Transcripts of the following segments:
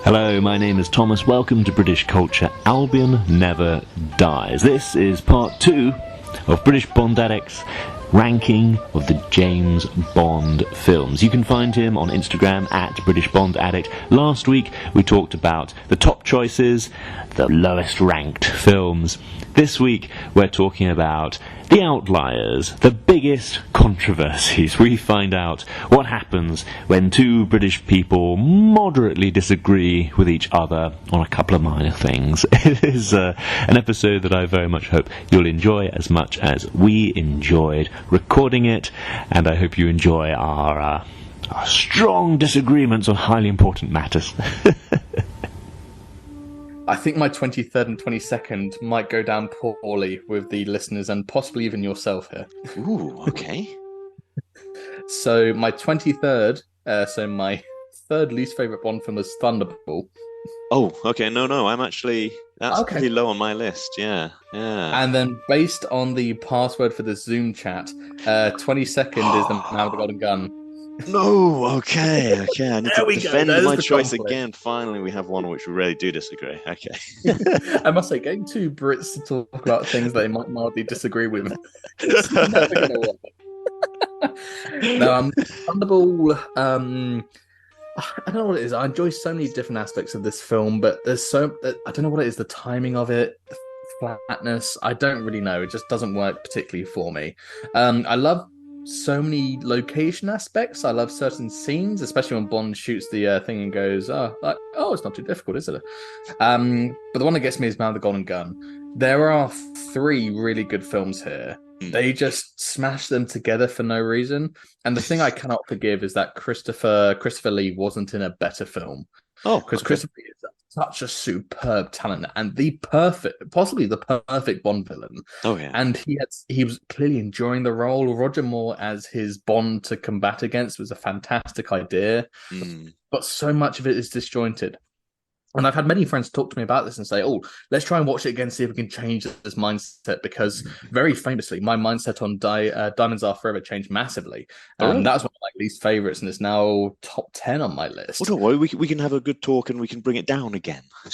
Hello, my name is Thomas. Welcome to British Culture. Albion Never Dies. This is part 2 of British Bond Addict's ranking of the James Bond films. You can find him on Instagram at British Bond Addict. Last week we talked about the top choices, the lowest ranked films. This week we're talking about the outliers, the biggest controversies. We find out what happens when two British people moderately disagree with each other on a couple of minor things. It is an episode that I very much hope you'll enjoy as much as we enjoyed recording it, and I hope you enjoy our strong disagreements on highly important matters. I think my 23rd and 22nd might go down poorly with the listeners and possibly even yourself here. Ooh, okay. So my 23rd, so my third least favourite Bond film is Thunderball. Oh, okay. No, I'm actually... That's Okay. pretty low on my list, yeah. And then based on the password for the Zoom chat, 22nd is The Man with the Golden Gun. No, okay. I need There to we go. defend There's my the choice conflict. again. Finally, we have one which we really do disagree. Okay. I must say, getting two Brits to talk about things they might mildly disagree with is never going to work. No, Thunderball, I don't know what it is. I enjoy so many different aspects of this film, but there's I don't know what it is, the timing of it, the flatness, I don't really know. It just doesn't work particularly for me. I love so many location aspects. I love certain scenes, especially when Bond shoots the thing and goes, it's not too difficult, is it? But the one that gets me is Man with the Golden Gun. There are 3 really good films here. They just smash them together for no reason. And the thing I cannot forgive is that Christopher Lee wasn't in a better film. Oh, Because okay. Christopher Lee is such a superb talent and possibly the perfect Bond villain. Oh, yeah. And he was clearly enjoying the role. Roger Moore as his Bond to combat against was a fantastic idea, but so much of it is disjointed. And I've had many friends talk to me about this and say, "Oh, let's try and watch it again, see if we can change this mindset." Because very famously, my mindset on Diamonds Are Forever changed massively. Oh, really? That was one of my least favorites, and it's now top 10 on my list. Well, don't worry. We can have a good talk and we can bring it down again. I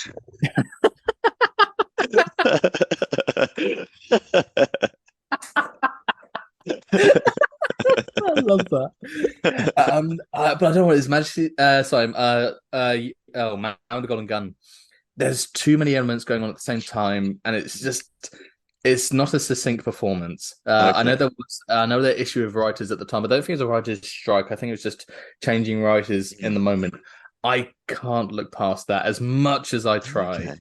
love that. But I don't know what it is. Majesty. Man with the Golden Gun. There's too many elements going on at the same time, and it's not a succinct performance. Okay. I know the issue of writers at the time. I don't think it was a writer's strike. I think it was just changing writers in the moment. I can't look past that as much as I try. Okay.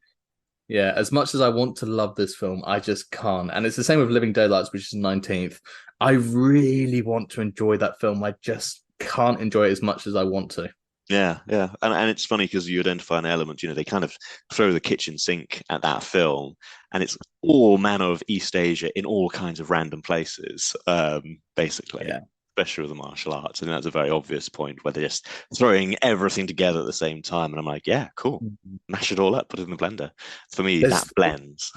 Yeah, as much as I want to love this film, I just can't. And it's the same with Living Daylights, which is 19th. I really want to enjoy that film. I just can't enjoy it as much as I want to. Yeah. And it's funny because you identify an element, they kind of throw the kitchen sink at that film, and it's all manner of East Asia in all kinds of random places, basically. Yeah. Especially with the martial arts. And that's a very obvious point where they're just throwing everything together at the same time. And I'm like, yeah, cool. Mash it all up, put it in the blender. For me, that blends.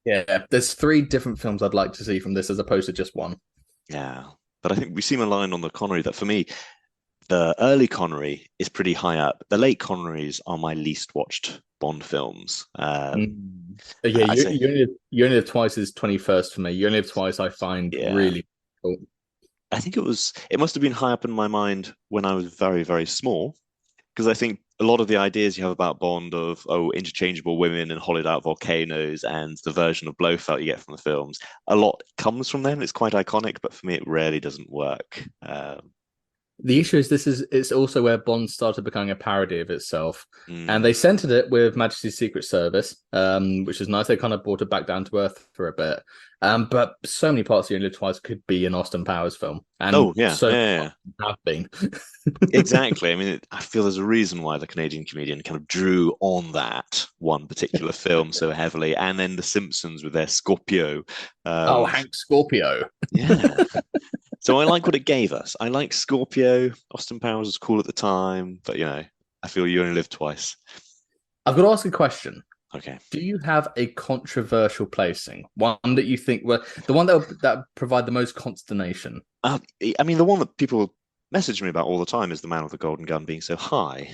Yeah, there's 3 different films I'd like to see from this as opposed to just one. Yeah. But I think we seem aligned on the Connery that for me, the early Connery is pretty high up. The late Connerys are my least watched Bond films. Yeah, You Only Live Twice is 21st for me. You Only Live Twice I find really cool. I think it must have been high up in my mind when I was very, very small, because I think a lot of the ideas you have about Bond of, interchangeable women and hollowed out volcanoes and the version of Blofeld you get from the films, a lot comes from them. It's quite iconic, but for me, it really doesn't work. The issue is it's also where Bond started becoming a parody of itself. And they centered it with Majesty's Secret Service, which is nice. They kind of brought it back down to earth for a bit. But so many parts of You Only Live Twice could be an Austin Powers film. And have been. Exactly. I mean, I feel there's a reason why the Canadian comedian kind of drew on that one particular film so heavily. And then The Simpsons with their Scorpio. Hank Scorpio. Yeah. So I like what it gave us. I like Scorpio. Austin Powers was cool at the time, but I feel You Only Live Twice. I've got to ask a question. Okay. Do you have a controversial placing? One that you think the one that provide the most consternation? I mean, the one that people message me about all the time is The Man with the Golden Gun being so high.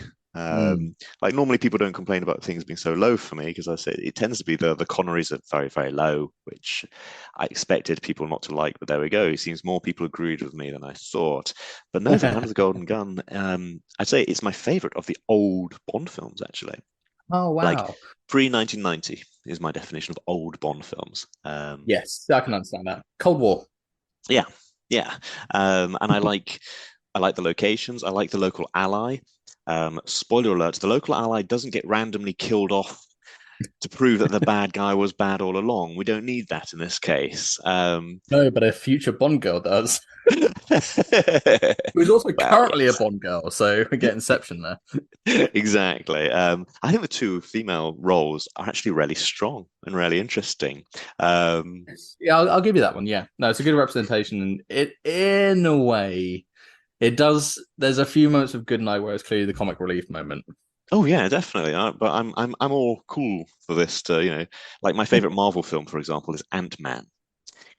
Like normally people don't complain about things being so low for me because I say it tends to be the Connerys are very, very low, which I expected people not to like, but there we go. It seems more people agreed with me than I thought. But no, The Man with the Golden Gun, I'd say it's my favorite of the old Bond films, actually. Oh, Like wow. pre-1990 is my definition of old Bond films. Yes, I can understand that. Cold War. Yeah, yeah. And I like the locations. I like the local ally. Spoiler alert, the local ally doesn't get randomly killed off to prove that the bad guy was bad all along. We don't need that in this case. No, but a future Bond girl does. Who's also Well, currently yes. a Bond girl, so we get Inception there. Exactly. I think the two female roles are actually really strong and really interesting. Yeah, I'll give you that one. Yeah, no, it's a good representation, and it, in a way, it does. There's a few moments of good night where it's clearly the comic relief moment. Oh yeah, definitely. But I'm all cool for this to, like my favorite Marvel film, for example, is Ant-Man.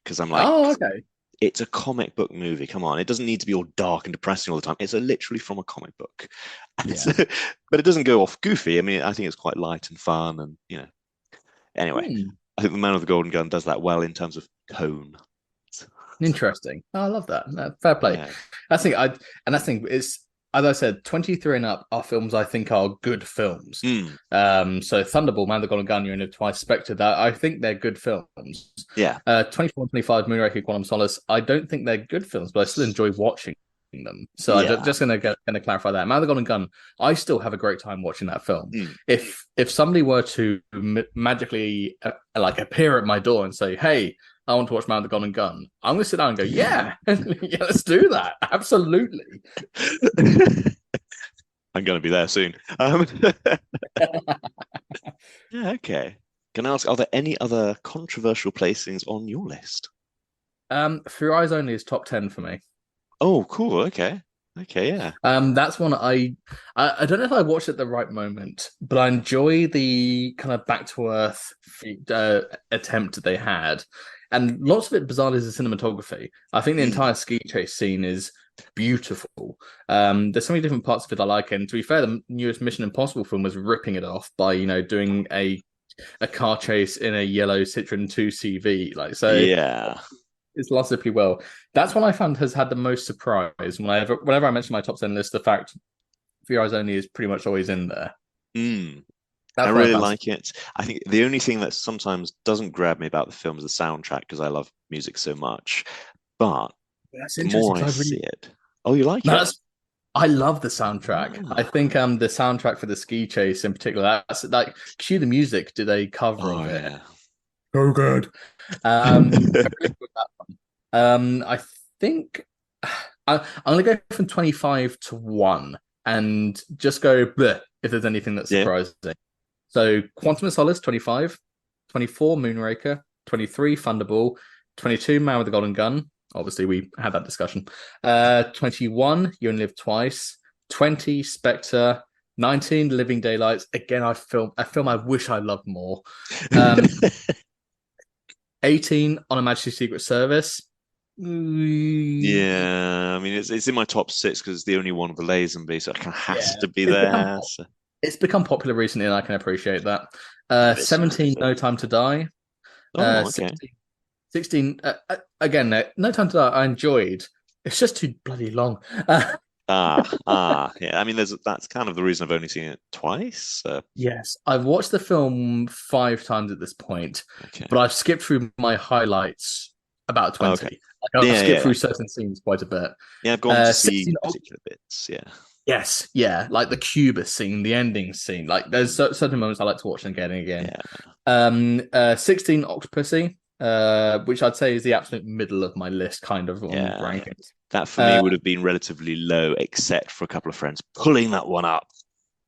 Because I'm like, Oh, okay. it's a comic book movie. Come on, it doesn't need to be all dark and depressing all the time. It's literally from a comic book. Yeah. But it doesn't go off goofy. I mean, I think it's quite light and fun, and Anyway, I think The Man with the Golden Gun does that well in terms of tone. Interesting. Oh, I love that. Fair play. Yeah. I think it's, as I said, 23 and up are films I think are good films. So Thunderball, Man with the Golden Gun, You Only Live Twice, Spectre, that I think they're good films. Yeah. 24 and 25, Moonraker, Quantum Solace, I don't think they're good films, but I still enjoy watching them. So Yeah. I'm just gonna clarify that. Man with the Golden Gun, I still have a great time watching that film. If somebody were to magically appear at my door and say, "Hey, I want to watch Man with the Golden Gun," I'm going to sit down and go, yeah, yeah, let's do that. Absolutely. I'm going to be there soon. Yeah, okay. Can I ask, are there any other controversial placings on your list? For Your Eyes Only is top 10 for me. Oh, cool. Okay. Okay, yeah. That's one I don't know if I watched at the right moment, but I enjoy the kind of back to earth attempt they had. And lots of it, bizarrely, is the cinematography. I think the entire ski chase scene is beautiful. There's so many different parts of it I like. And to be fair, the newest Mission Impossible film was ripping it off by, doing a car chase in a yellow Citroen 2CV. Yeah. It's lasted pretty well. That's one I found has had the most surprise. Whenever I mention my top 10 list, the fact For Your Eyes Only is pretty much always in there. I really like it. I think the only thing that sometimes doesn't grab me about the film is the soundtrack because I love music so much. But the more I see it, you like it? I love the soundtrack. I think the soundtrack for the ski chase in particular, that's like Cue the Music did a cover of it. Yeah. So good. I think I'm gonna go from 25 to 1 and just go bleh, if there's anything that's surprising. So Quantum of Solace, 25, 24, Moonraker, 23, Thunderball, 22, Man with the Golden Gun. Obviously, we had that discussion. 21, You Only Live Twice, 20, Spectre, 19, Living Daylights. Again, a film I wish I loved more. 18, On Her Majesty's Secret Service. Yeah, I mean it's in my top 6 because it's the only one of the Lazenby, so it kind of has to be there. It's become popular recently, and I can appreciate that. 17, No Time to Die. Okay. 16, again, No Time to Die, I enjoyed. It's just too bloody long. Yeah. I mean, that's kind of the reason I've only seen it twice. Yes, I've watched the film 5 times at this point, but I've skipped through my highlights about 20. Okay. I've skipped through certain scenes quite a bit. Yeah, I've gone to see particular bits. Yeah. Yes, yeah, like the Cuba scene, the ending scene. Like, there's certain moments I like to watch again and again. Yeah. 16, Octopussy, which I'd say is the absolute middle of my list, kind of on rankings. That for me would have been relatively low, except for a couple of friends pulling that one up.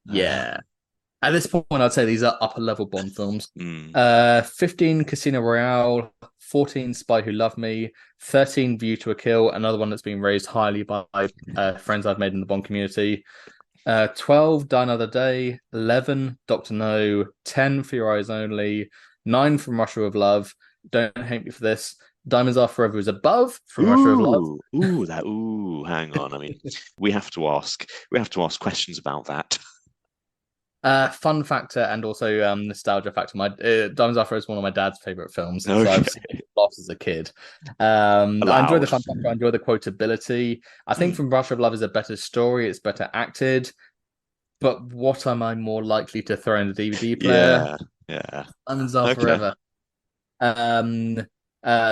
Yeah. At this point, I'd say these are upper level Bond films. 15, Casino Royale. 14, Spy Who Loved Me. 13, View to a Kill, another one that's been raised highly by friends I've made in the Bond community. 12, Die Another Day. 11, Dr. No. 10, For Your Eyes Only. 9, From Russia with Love. Don't hate me for this. Diamonds Are Forever is above From Russia with Love. Hang on. I mean, we have to ask questions about that. Fun factor and also nostalgia factor. My Diamonds Are Forever is one of my dad's favorite films, so Okay. I've seen it a lot as a kid. I enjoy the Allowed. fun factor. I enjoy the quotability. I think Hmm. From Russia of Love is a better story. It's better acted. But what am I more likely to throw in the DVD player? Yeah. Yeah. Diamonds Are Okay. Forever. Um,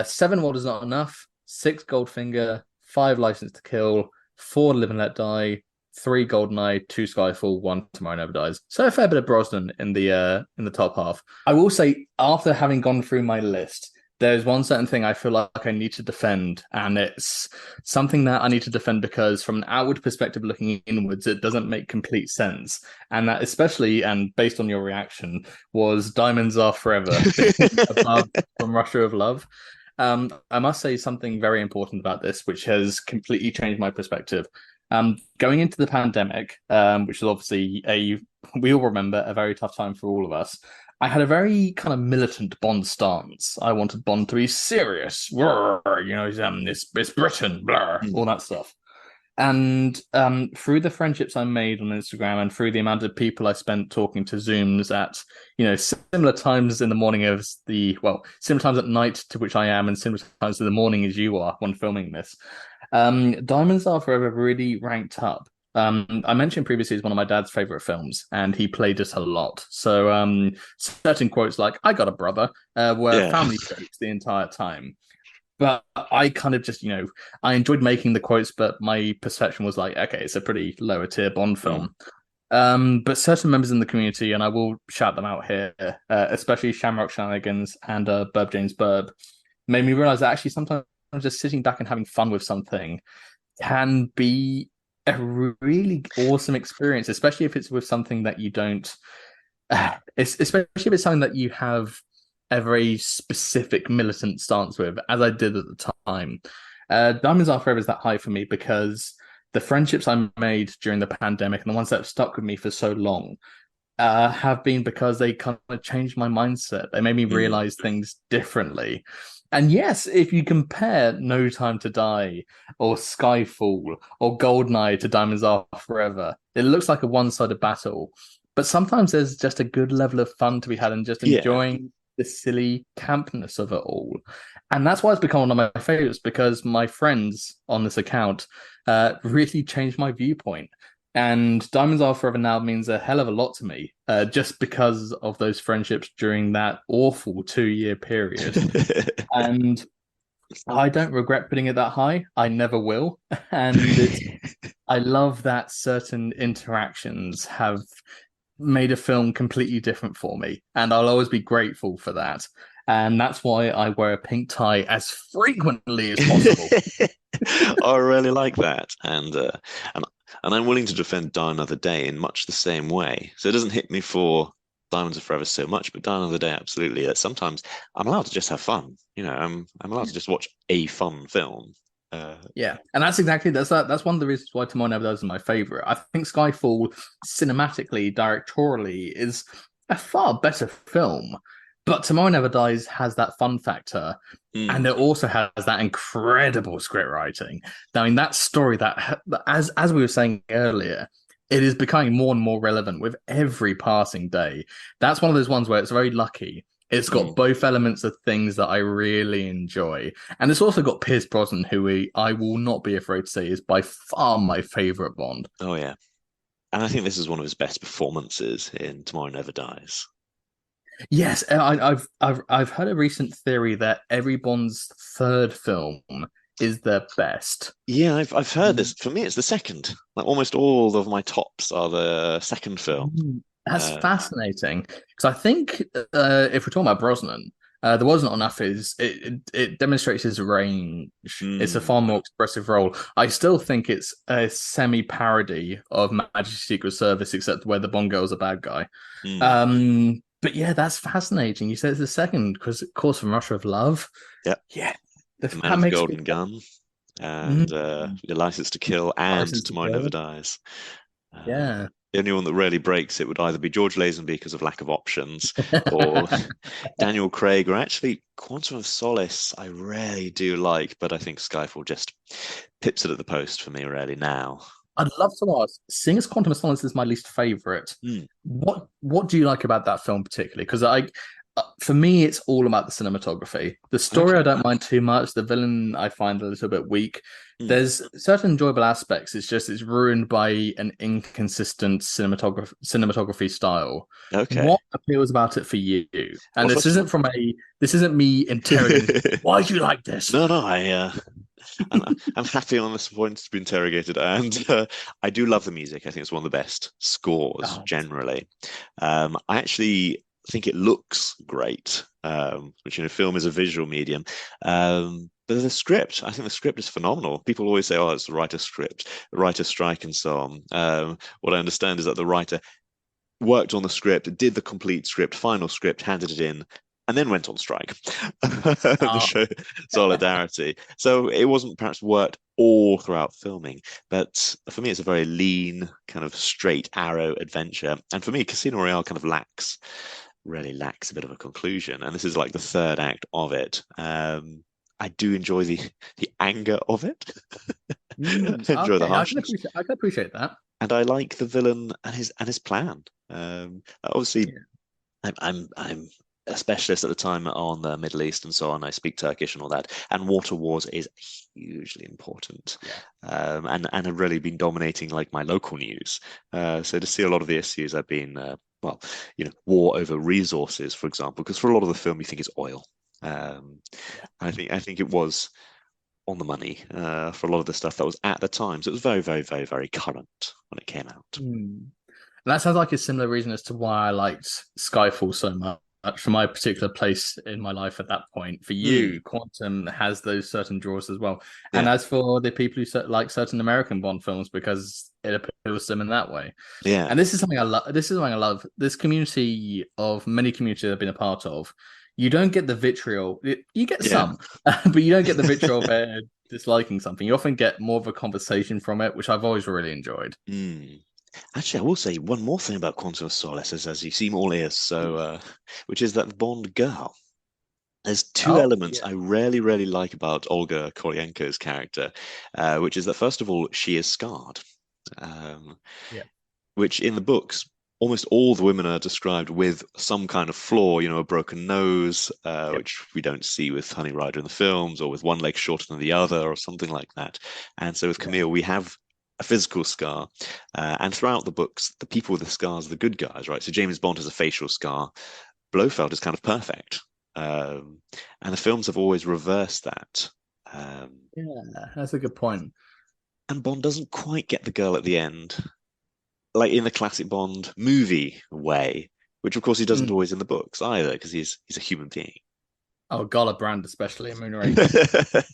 Seven What Is Not Enough, six Goldfinger, five License to Kill, four Live and Let Die, three Goldeneye, two Skyfall, one Tomorrow Never Dies. So a fair bit of Brosnan in the top half. I will say, after having gone through my list, there's one certain thing I feel like I need to defend, and it's something that I need to defend because, from an outward perspective, looking inwards, it doesn't make complete sense. And that, especially, and based on your reaction, was Diamonds Are Forever above From Russia of Love. I must say something very important about this, which has completely changed my perspective. Going into the pandemic, which is obviously we all remember, a very tough time for all of us. I had a very kind of militant Bond stance. I wanted Bond to be serious, it's Britain, Hmm. all that stuff. And through the friendships I made on Instagram and through the amount of people I spent talking to Zooms at, similar times in the morning similar times at night to which I am, and similar times in the morning as you are when filming this, Diamonds Are Forever really ranked up. I mentioned previously it's one of my dad's favorite films, and he played it a lot. So certain quotes like "I got a brother" were Yeah. family jokes the entire time. But I kind of just, I enjoyed making the quotes, but my perception was like, okay, it's a pretty lower tier Bond Hmm. film. But certain members in the community, and I will shout them out here, especially Shamrock Shenanigans and Burb James Burb, made me realize that actually sometimes just sitting back and having fun with something can be a really awesome experience, especially if it's with something that you don't, especially if it's something that you have a very specific militant stance with, as I did at the time. Diamonds Are Forever is that high for me because the friendships I made during the pandemic and the ones that have stuck with me for so long have been because they kind of changed my mindset. They made me Hmm. realize things differently. And yes, if you compare No Time to Die or Skyfall or Goldeneye to Diamonds Are Forever, it looks like a one-sided battle. But sometimes there's just a good level of fun to be had and just Yeah. enjoying the silly campness of it all. And that's why it's become one of my favorites because my friends on this account really changed my viewpoint. And Diamonds Are Forever now means a hell of a lot to me, just because of those friendships during that awful 2 year period. And I don't regret putting it that high. I never will. I love that certain interactions have made a film completely different for me. And I'll always be grateful for that. And that's why I wear a pink tie as frequently as possible. I really like that, and and I'm willing to defend Die Another Day in much the same way. So it doesn't hit me for Diamonds Are Forever so much, but Die Another Day absolutely. That sometimes I'm allowed to just have fun. I'm allowed to just watch a fun film. Uh, Yeah, and that's one of the reasons why Tomorrow Never Dies is my favorite. I think Skyfall, cinematically, directorially, is a far better film, but Tomorrow Never Dies has that fun factor, and mm, it also has that incredible script writing. I mean, that story that, as we were saying earlier, it is becoming more and more relevant with every passing day. That's one of those ones where it's very lucky. It's got mm. both elements of things that I really enjoy. And it's also got Pierce Brosnan, I will not be afraid to say is by far my favorite Bond. Oh yeah, and I think this is one of his best performances in Tomorrow Never Dies. Yes, I've heard a recent theory that every Bond's third film is their best. Yeah, I've heard this. For me, it's the second. Like almost all of my tops are the second film. That's Uh, fascinating because I think if we're talking about Brosnan, there wasn't enough. It demonstrates his range. It's a mm, far more expressive role. I still think it's a semi parody of Majesty's Secret Service, except where the Bond girl's a bad guy. mm. But yeah, that's fascinating. You said it's the second because, of course, from Russia of Love. Yeah, Yeah, The Man that with the makes me Golden Gun and mm, Your License to Kill and license to Tomorrow Never kill. Dies. Uh, Yeah. the only one that really breaks it would either be George Lazenby because of lack of options, or Daniel Craig, or actually Quantum of Solace. I really do like, but I think Skyfall just pips it at the post for me really now. I'd love to ask, seeing as Quantum of Solace is my least favorite, Hmm. what do you like about that film particularly? Because for me, it's all about the cinematography. The story Okay. I don't mind too much. The villain I find a little bit weak. Hmm. There's certain enjoyable aspects. It's just it's ruined by an inconsistent cinematography style. Okay. What appeals about it for you? Well, And first of all, this isn't me interrogating. Why do you like this? no, no, I'm happy on this point to be interrogated, and I do love the music. I think it's one of the best scores Oh, generally. I actually think it looks great, which film is a visual medium. But the script, I think the script is phenomenal. People always say, "Oh, it's the writer's script, the writer's strike," and so on. What I understand is that the writer worked on the script, did the complete script, final script, handed it in, and then went on strike to oh, show solidarity. So it wasn't perhaps worked all throughout filming, but for me, it's a very lean, kind of straight arrow adventure. And for me, Casino Royale kind of really lacks a bit of a conclusion. And this is like the third act of it. I do enjoy the anger of it. Enjoy the okay, harshness, I can appreciate that. and I like the villain and his plan. Obviously, Yeah. I'm a specialist at the time on the Middle East and so on. I speak Turkish and all that, and water wars is hugely important, Yeah. and have really been dominating like my local news. So to see a lot of the issues have been, well, war over resources, for example, because for a lot of the film you think it's oil. Yeah. I think it was on the money for a lot of the stuff that was at the time. So it was very, very, very, very current when it came out. And that sounds like a similar reason as to why I liked Skyfall so much. For my particular place in my life at that point, for Hmm. you, Quantum has those certain draws as well. And Yeah, as for the people who like certain American Bond films, because it appeals to them in that way. yeah, And this is something I love. This is something I love. This community of many communities I've been a part of. You don't get the vitriol. You get yeah. some, but you don't get the vitriol of disliking something. You often get more of a conversation from it, which I've always really enjoyed. Hmm. Actually, I will say one more thing about Quantum of Solace, as you seem all ears, so which is that the Bond girl. There's two Oh, elements yeah. I really, really like about Olga Korylenko's character, which is that first of all, she is scarred, um, Yeah. which in the books, almost all the women are described with some kind of flaw, a broken nose, Yeah. which we don't see with Honey Rider in the films, or with one leg shorter than the other, or something like that. And so with Yeah. Camille, we have a physical scar. And throughout the books, the people with the scars are the good guys, right? So James Bond has a facial scar. Blofeld is kind of perfect. And the films have always reversed that. Um, Yeah, that's a good point. and Bond doesn't quite get the girl at the end, like in the classic Bond movie way, which of course he doesn't Mm. always in the books either, because he's a human being. Oh, Gala Brand, especially in Moonraker.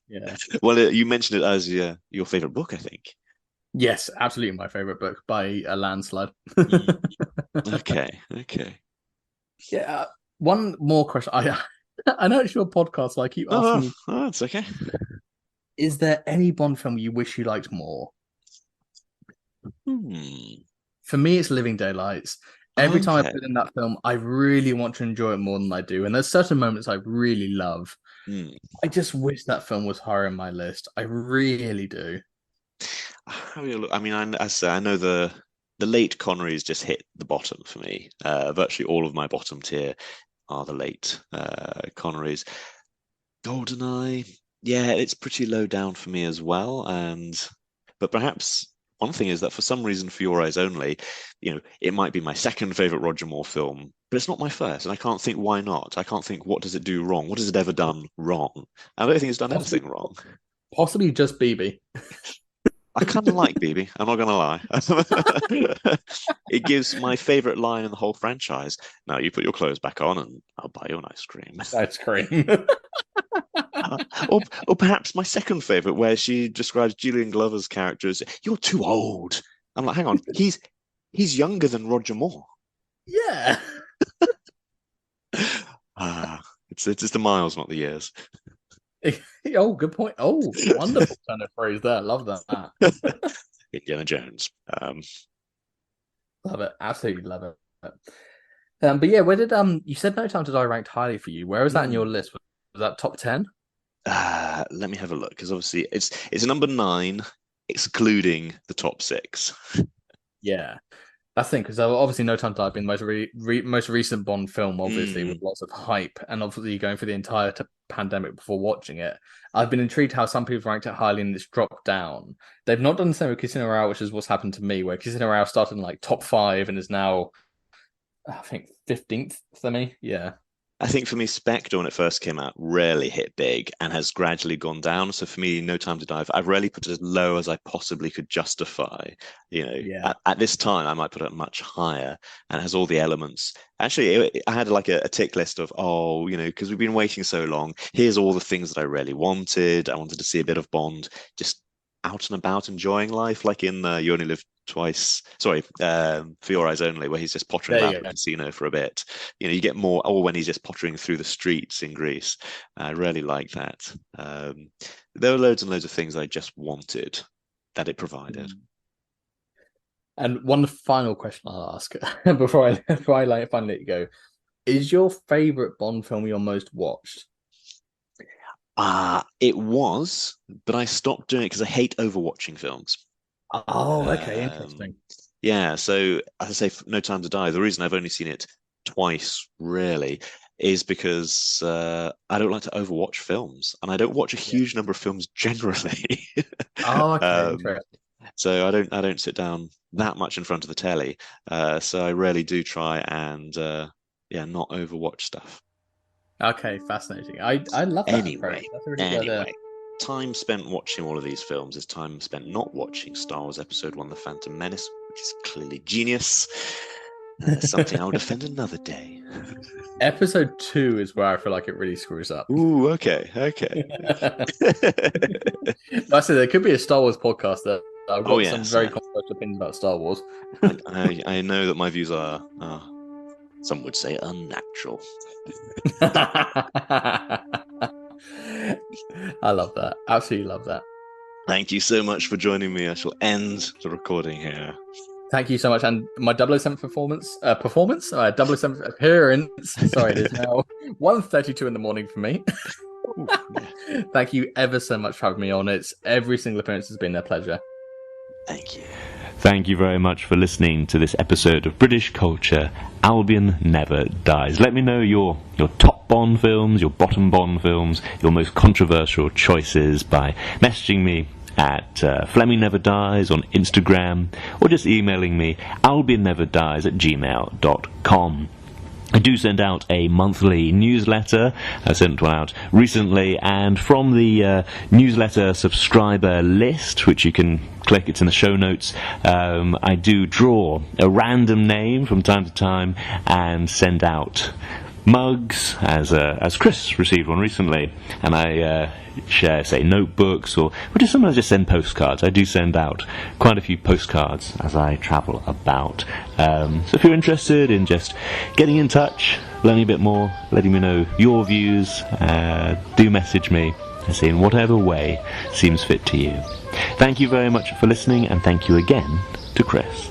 Yeah. Well, you mentioned it as your favorite book, I think. Yes, absolutely my favorite book by a landslide. Mm. Okay, okay. Yeah. One more question. I know it's your podcast, so I keep Oh, asking you, oh, that's okay. is there any Bond film you wish you liked more? Hmm. For me, it's Living Daylights. Every time I Okay. put in that film, I really want to enjoy it more than I do. And there's certain moments I really love. Hmm. I just wish that film was higher in my list. I really do. How do you look? I mean, as I say, I know the late Connerys just hit the bottom for me. Virtually all of my bottom tier are the late Connerys. GoldenEye, yeah, it's pretty low down for me as well. But perhaps one thing is that for some reason, For Your Eyes Only, it might be my second favorite Roger Moore film, but it's not my first, and I can't think why not. I can't think what does it do wrong? What has it ever done wrong? I don't think it's done Possibly, anything wrong. possibly just BB. I kind of like BB. I'm not gonna lie. It gives my favorite line in the whole franchise. Now you put your clothes back on, and I'll buy you an ice cream. Ice cream. Or perhaps my second favorite, where she describes Julian Glover's character as "You're too old." I'm like, hang on, he's younger than Roger Moore. Yeah. It's just the miles, not the years. Oh, good point. Oh, wonderful kind of phrase there. Love that. Indiana Jones. Love it. Absolutely love it. But yeah, where did you said No Time to Die ranked highly for you? Where was that in your list? Was that top 10? Let me have a look, because obviously it's a number 9. excluding the top 6. Yeah. That's the thing, because obviously No Time to Die being the most recent Bond film, obviously, with lots of hype, and obviously going through the entire pandemic before watching it. I've been intrigued how some people ranked it highly and it's dropped down. They've not done the same with Casino Royale, which is what's happened to me, where Casino Royale started in like top 5 and is now, I think, 15th for me. Yeah. I think for me, Spectre, when it first came out, really hit big and has gradually gone down. So for me, No Time to Die, I've really put it as low as I possibly could justify. At this time, I might put it much higher, and it has all the elements. Actually, I had like a tick list of, because we've been waiting so long. Here's all the things that I really wanted. I wanted to see a bit of Bond just out and about enjoying life, like in You Only Live Twice. Sorry, For Your Eyes Only, where he's just pottering about the casino for a bit. You get more, or when he's just pottering through the streets in Greece. I really like that. There were loads and loads of things I just wanted that it provided. And one final question I'll ask before I finally let you go: is your favorite Bond film your most watched? It was, but I stopped doing it because I hate overwatching films. Oh, okay, interesting. Yeah, so as I say, No Time to Die, the reason I've only seen it twice, really, is because I don't like to overwatch films, and I don't watch a huge number of films generally. Oh, okay, interesting. So I don't sit down that much in front of the telly. So I really do try and not overwatch stuff. Okay, fascinating. I love that. Anyway, time spent watching all of these films is time spent not watching Star Wars Episode 1: The Phantom Menace, which is clearly genius. Something I would defend another day. Episode 2 is where I feel like it really screws up. Ooh, okay. I said there could be a Star Wars podcast that I've got some very controversial opinions about Star Wars. I know that my views are some would say unnatural. I love that. Absolutely love that. Thank you so much for joining me. I shall end the recording here. Thank you so much. And my 007 007 appearance. Sorry, it is now 1:32 in the morning for me. Ooh, yeah. Thank you ever so much for having me on. Every single appearance has been a pleasure. Thank you. Thank you very much for listening to this episode of British Culture, Albion Never Dies. Let me know your top Bond films, your bottom Bond films, your most controversial choices by messaging me at Fleming Never Dies on Instagram, or just emailing me albionneverdies@gmail.com. I do send out a monthly newsletter. I sent one out recently, and from the newsletter subscriber list, which you can click, it's in the show notes, I do draw a random name from time to time and send out mugs, as Chris received one recently, and I share, say, notebooks, or just sometimes just send postcards. I do send out quite a few postcards as I travel about. So if you're interested in just getting in touch, learning a bit more, letting me know your views, do message me, I say, in whatever way seems fit to you. Thank you very much for listening, and thank you again to Chris.